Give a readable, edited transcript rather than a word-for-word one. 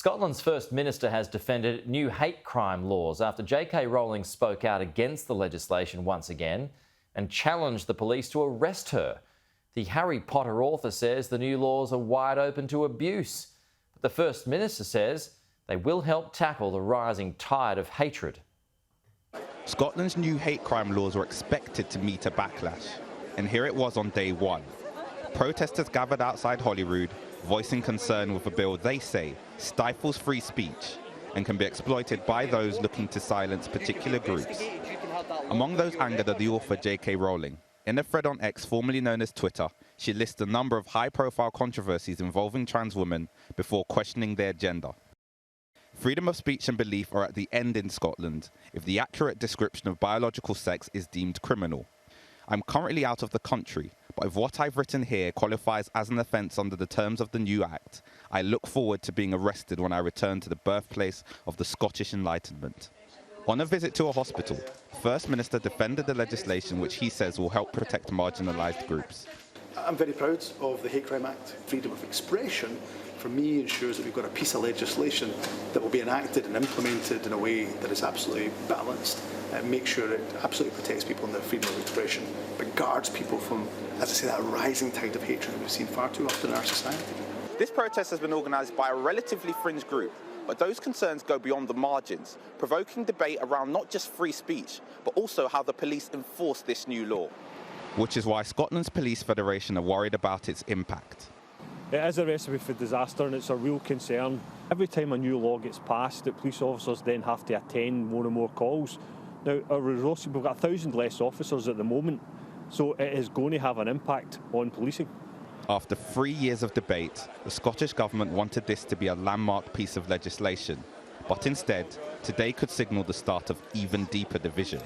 Scotland's First Minister has defended new hate crime laws after JK Rowling spoke out against the legislation once again and challenged the police to arrest her. The Harry Potter author says the new laws are wide open to abuse, but the First Minister says they will help tackle the rising tide of hatred. Scotland's new hate crime laws were expected to meet a backlash, and here it was on day one. Protesters gathered outside Holyrood, voicing concern with a bill they say stifles free speech and can be exploited by those looking to silence particular groups. Among those angered are the author JK Rowling. In a thread on X, formerly known as Twitter, she lists a number of high-profile controversies involving trans women before questioning their gender. Freedom of speech and belief are at the end in Scotland if the accurate description of biological sex is deemed criminal. I'm currently out of the country, but if what I've written here qualifies as an offence under the terms of the new Act, I look forward to being arrested when I return to the birthplace of the Scottish Enlightenment. On a visit to a hospital, the First Minister defended the legislation which he says will help protect marginalised groups. I'm very proud of the Hate Crime Act. Freedom of expression, for me, ensures that we've got a piece of legislation that will be enacted and implemented in a way that is absolutely balanced and make sure it absolutely protects people in their freedom of expression, but guards people from, as I say, that rising tide of hatred that we've seen far too often in our society. This protest has been organised by a relatively fringe group, but those concerns go beyond the margins, provoking debate around not just free speech, but also how the police enforce this new law. Which is why Scotland's Police Federation are worried about its impact. It is a recipe for disaster and it's a real concern. Every time a new law gets passed, that police officers then have to attend more and more calls. Now, we've got 1,000 less officers at the moment, so it is going to have an impact on policing. After 3 years of debate, the Scottish Government wanted this to be a landmark piece of legislation, but instead, today could signal the start of even deeper division.